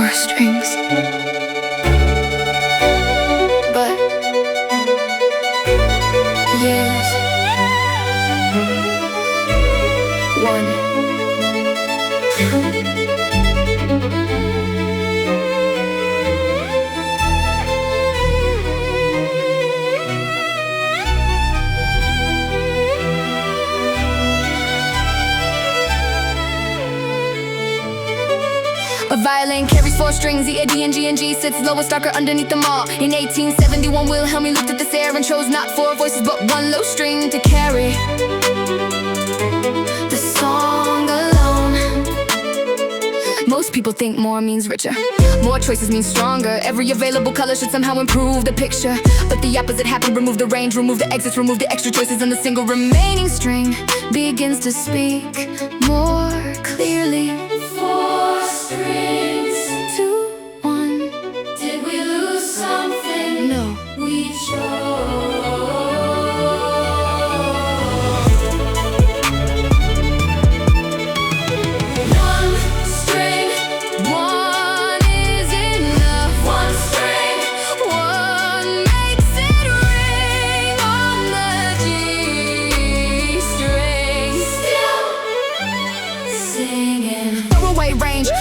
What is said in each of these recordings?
4 strings. But years, 1. A violin carries 4 strings, the A, D, and G, and G sits lowest, darker underneath them all. In 1871, Wilhelm looked at this air and chose not 4 voices but 1 low string to carry the song alone. Most people think more means richer, more choices mean stronger. Every available color should somehow improve the picture, but the opposite happened. Remove the range, remove the exits, remove the extra choices, and the single remaining string begins to speak more clearly. 4 strings to 1. Did we lose something? No, we chose.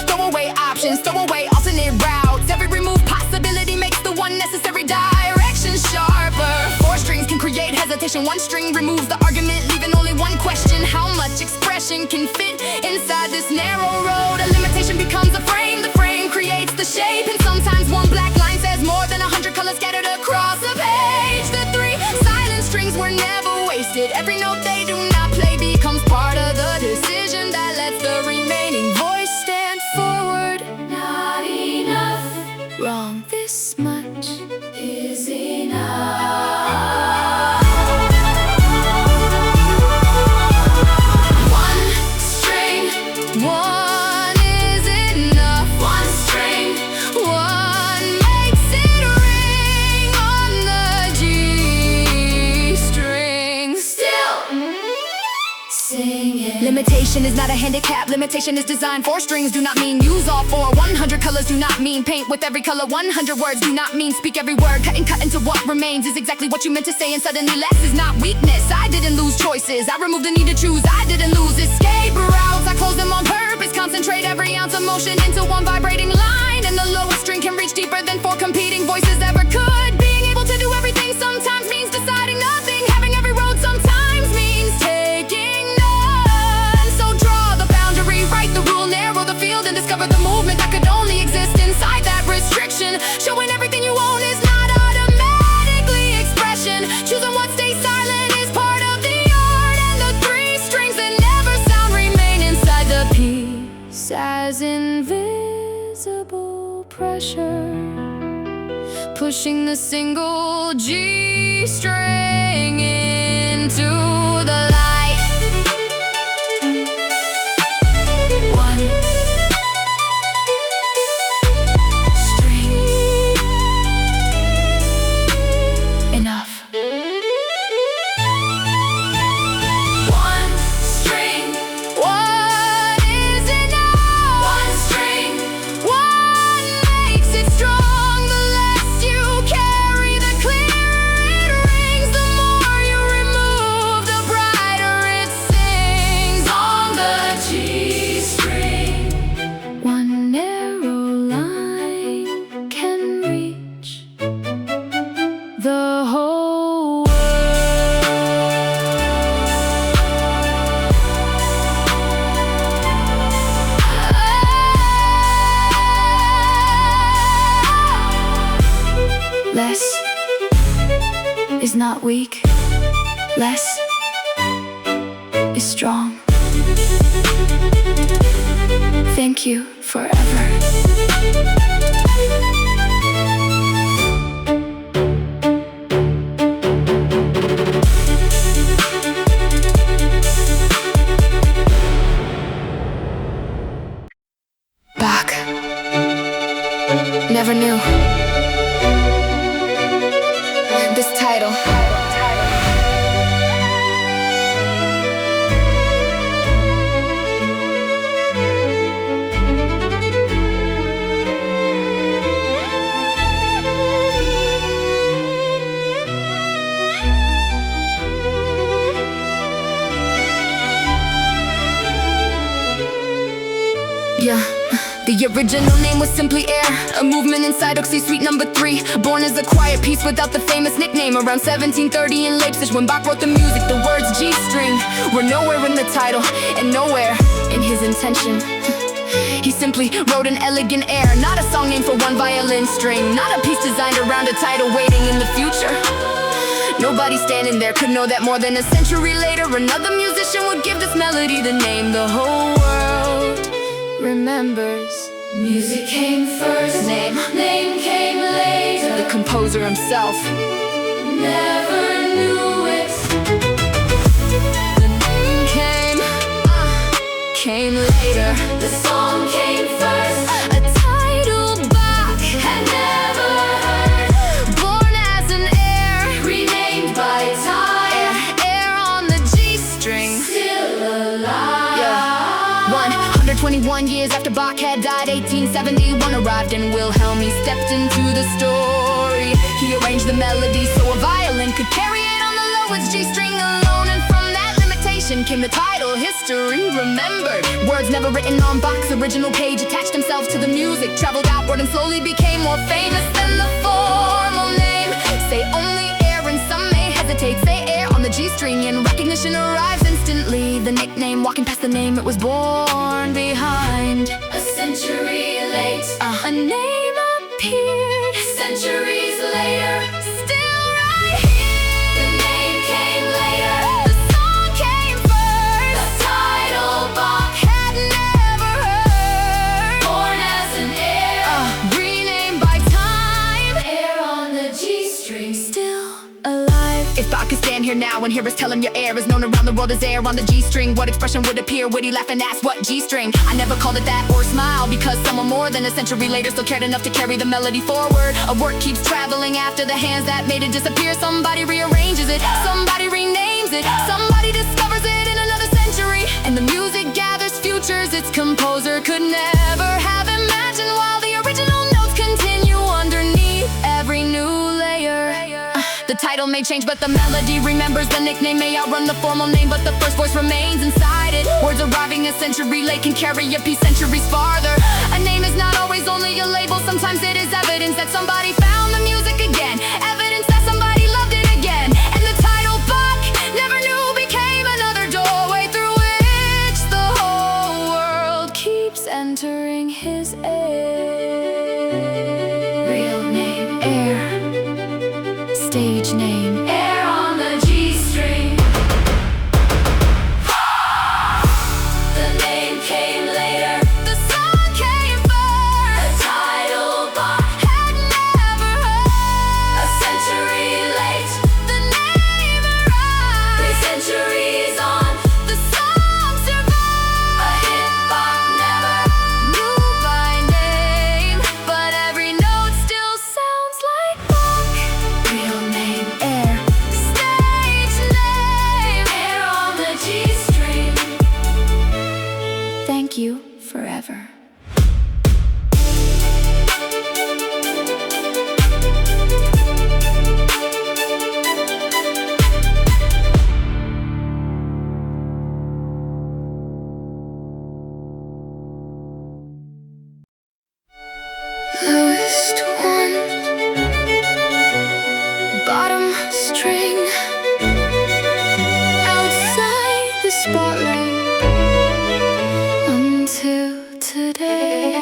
Throw away options, throw away alternate routes. Every removed possibility makes the one necessary direction sharper. 4 strings can create hesitation. 1 string removes the argument, leaving only 1 question. How much expression can fit inside this narrow road? A limitation becomes a frame. The frame creates the shape, and sometimes 1 black line says more than 100 colors scattered across a page. The 3 silent strings were never wasted. Every note they do not play becomes part of the decision that lets the remaining voice stand forward. Not enough. Wrong. This much is enough. 1 string. 1 is enough. 1 string. 1 makes it ring on the G string. Still sing it. Limitation is not a handicap, limitation is design. 4 strings do not mean use all 4. 100 colors do not mean paint with every color. 100 words do not mean speak every word. Cut and cut into what remains is exactly what you meant to say, and suddenly less is not weakness. I didn't lose choices, I removed the need to choose. I didn't lose escape routes, I closed them on purpose. Concentrate every ounce of motion into 1 vibrating line, and the lowest string can reach deeper than 4 competing voices ever could. Being able to do everything sometimes means deciding nothing. Having every road sometimes means taking none. So draw the boundary, write the rule, narrow the field, and discover the movement that could only exist inside that restriction. Showing everything you own is not automatically expression. Choosing what stays silent is part of the art, and the 3 strings that never sound remain inside the piece as invisible pressure, pushing the single G string into the light. 1 string. Enough. 1 string. 1 is enough. 1 string. 1 makes it strong. The less you carry, the clearer it rings. The more you remove, the brighter it sings on the G string. 1 narrow line can reach the whole world. Less is not weak. Less is strong. Thank you forever. Bach never knew this title. Yeah. The original name was simply Air, a movement inside Oxy Suite number 3. Born as a quiet piece without the famous nickname. Around 1730 in Leipzig when Bach wrote the music, the words G-string were nowhere in the title and nowhere in his intention. He simply wrote an elegant air, not a song named for one violin string, not a piece designed around a title waiting in the future. Nobody standing there could know that more than a century later, another musician would give this melody the name the whole world remembers. Music came first, name came later. The composer himself never knew it. The name came later. The song came first, a title Bach had never heard. Born as an air, renamed by time. Air on the G string, still alive. Yeah. 121 years after Bach had died, 1871 arrived and Wilhelm he stepped into the story. He arranged the melody so a violin could carry it on the lowest G string alone, and from that limitation came the title History Remembered. Words never written on Bach's original page attached themselves to the music, traveled outward and slowly became more famous than the formal name. Say only air and some may hesitate, say air on the G string and recognition arrives instantly. The nickname walking past the name it was born behind. A century late, a name appeared. Centuries later, still right here. The name came later, the song came first. The title Bach had never heard. Born as an air, renamed by time. Air on the G string, still alive. If Bach could stand here now and hear us tell him your air is known around the world as air on the G string, what expression would appear? Would he laugh and ask what G string? I never called it that or smile, because someone more than a century later still cared enough to carry the melody forward. A work keeps traveling after the hands that made it disappear. Somebody rearranges it, somebody renames it, somebody discovers it in another century, and the music gathers futures its composer could never have imagined, while the original notes continue underneath every new layer. The title may change, but the melody remembers. The nickname may outrun the formal name, but the first voice remains inside it. Words arriving a century late can carry a piece centuries farther. A name is not always only a label, sometimes it is evidence that somebody found the music again, evidence that somebody loved it again. And the title Bach never knew became another doorway through which the whole world keeps entering his air. Real name Air, stage name Air on the G string. The name came later, the song came first. The title Bach had never heard. A century late, the name arrived. 3 centuries on, the song survived. A hit Bach never knew by name, but every note still sounds like Bach. Real name Air, stage name Air on the G string. Thank you forever. Lowest one, bottom string, outside the spotlight until today.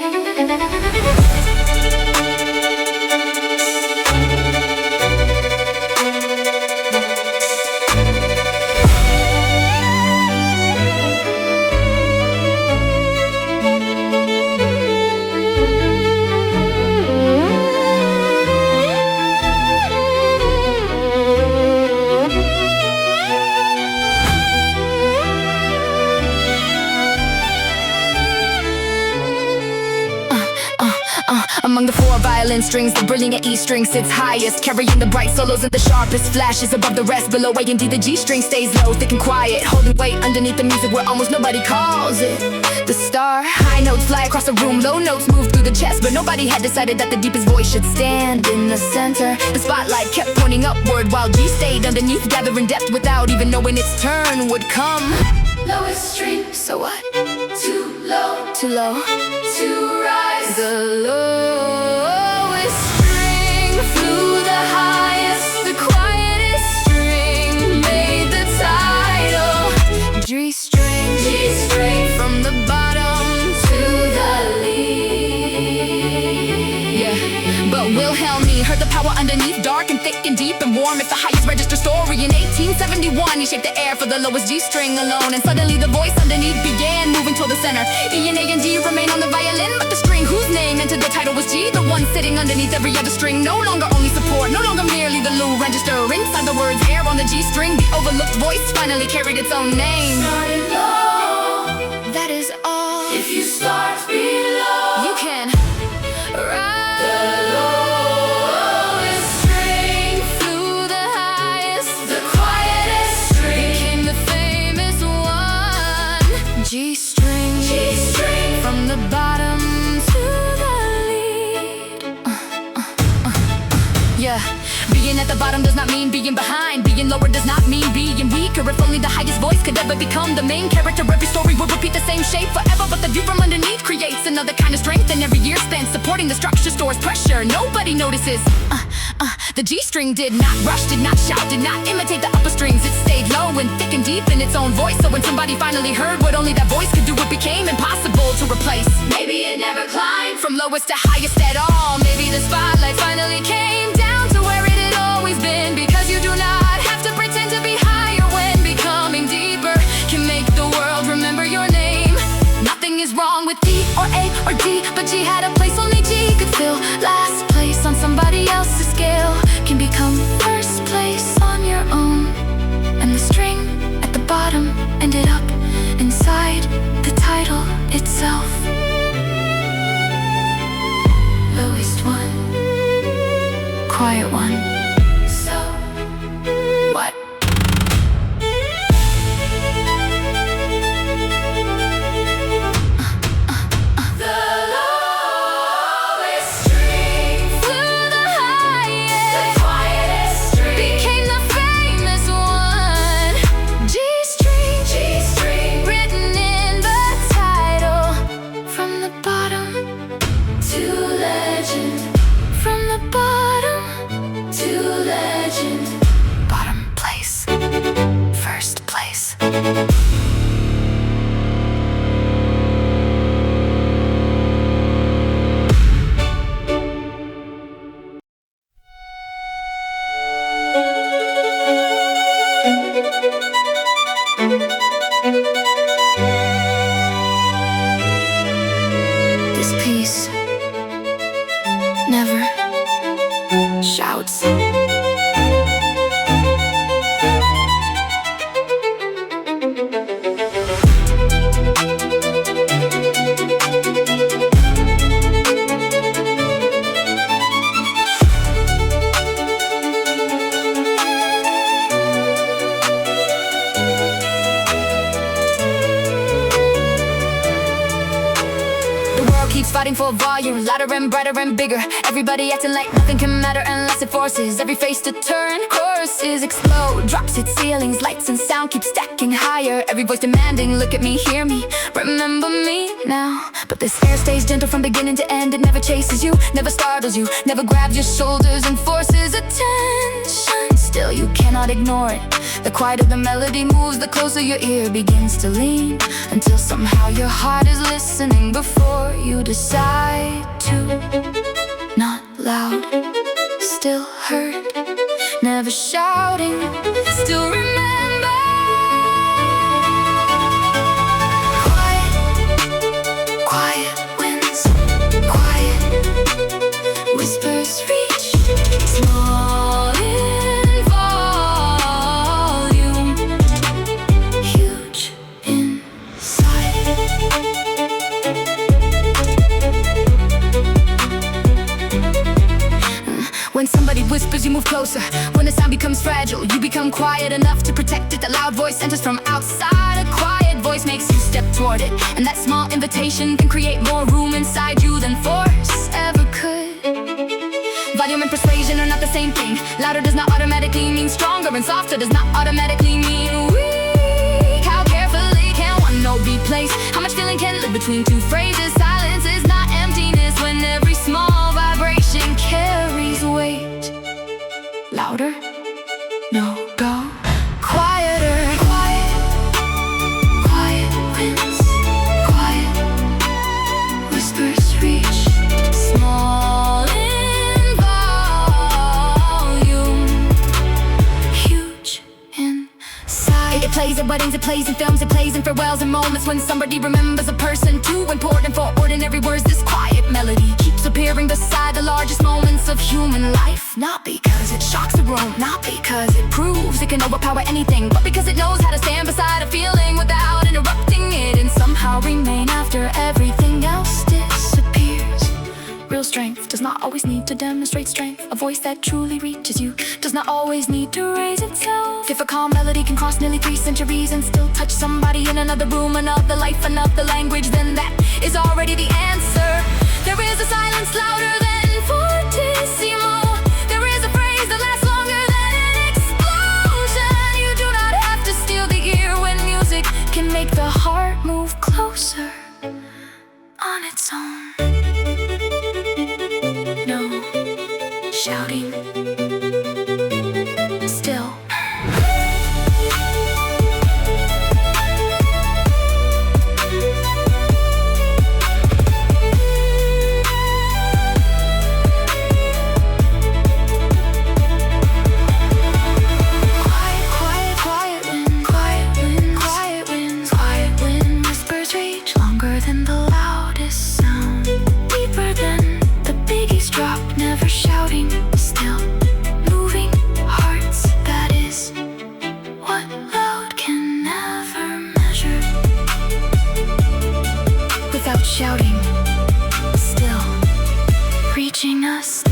Among the 4 violin strings, the brilliant E string sits highest, carrying the bright solos and the sharpest flashes above the rest. Below A and D, the G string stays low, thick and quiet, holding weight underneath the music where almost nobody calls it the star. High notes fly across the room, low notes move through the chest, but nobody had decided that the deepest voice should stand in the center. The spotlight kept pointing upward while G stayed underneath, gathering depth without even knowing its turn would come. Lowest string, so what? Too low, too low. to rise. The lowest string flew the highest. The quietest string made the title. G string, G string from the bottom to the lead. Yeah, but Wilhelmine heard the power underneath, dark and thick and deep and warm. It's the highest register story. In 1871, he shaped the air for the lowest G string alone, and suddenly the voice underneath began moving toward the center. E and A and G remain on the violin, but the string whose name entered the title was G, the one sitting underneath every other string, no longer only support, no longer merely the low register. Inside the words air on the G string, the overlooked voice finally carried its own name. Starting low, That is all. if you start below, You can rise. the lowest string, Flew the highest, the quietest string, became the famous one. G string, G string from the bottom to the lead. Yeah, being at the bottom does not mean being behind. Being lower does not mean being weaker. If only the highest voice could ever become the main character, every story would repeat the same shape forever. But the view from underneath creates another kind of strength, and every year spent supporting the structure stores pressure nobody notices. The G string did not rush, did not shout, did not imitate the upper strings. It stayed low and thick and deep in its own voice. So when somebody finally heard what only that voice could do, it became impossible to replace. maybe it never climbed. From lowest to highest at all, maybe the spotlight finally came down to where it had always been. Because you do not have to pretend to be higher when becoming deeper can make the world remember your name. Nothing is wrong with D or A or D, but G had a place only G could fill. Last place on somebody else's scale can become first place on your own. And the string at the bottom ended up inside the title itself. Lowest one, quiet one. So What? the lowest string, Flew the highest, the quietest string, became the famous one. G string, G string written in the title. From the bottom, to legend, from the bottom, to legend. bottom place, first place. This piece never shouts. The world keeps fighting for volume, louder and brighter and bigger. Everybody acting like nothing can matter unless it forces every face to turn. Choruses explode, drops hit ceilings, lights and sound keep stacking higher. Every voice demanding, look at me, hear me, remember me now. But this air stays gentle from beginning to end. It never chases you, never startles you, never grabs your shoulders and forces attention. Still you cannot ignore it. The quieter the melody moves, the closer your ear begins to lean, until somehow your heart is listening before you decide to. Not loud, still heard, never shouting, still remember. Quiet, quiet winds, quiet whispers reach small in volume, huge inside. When somebody whispers, you move closer. When the sound becomes fragile, you become quiet enough to protect it. The loud voice enters from outside. A quiet voice makes you step toward it, and that small invitation can create more room inside you than force ever could. Volume and persuasion are not the same thing. Louder does not automatically mean stronger, and softer does not automatically mean weak. How carefully can one note be placed? How much feeling can live between two phrases? Silence is weddings, it plays in films, it plays in farewells and moments when somebody remembers a person too important for ordinary words. This quiet melody keeps appearing beside the largest moments of human life. Not because it shocks the room, not because it proves it can overpower anything, but because it knows how to stand beside a feeling without interrupting it, and somehow remain after everything else disappears. Real strength does not always need to demonstrate strength. A voice that truly reaches you does not always need to raise itself. If a calm melody can cross nearly 3 centuries and still touch somebody in another room, another life, another language, then that is already the answer. There is a silence louder than fortissimo. There is a phrase that lasts longer than an explosion. You do not have to steal the ear when music can make the heart move closer on its own. No shouting, still. Shouting, still reaching us.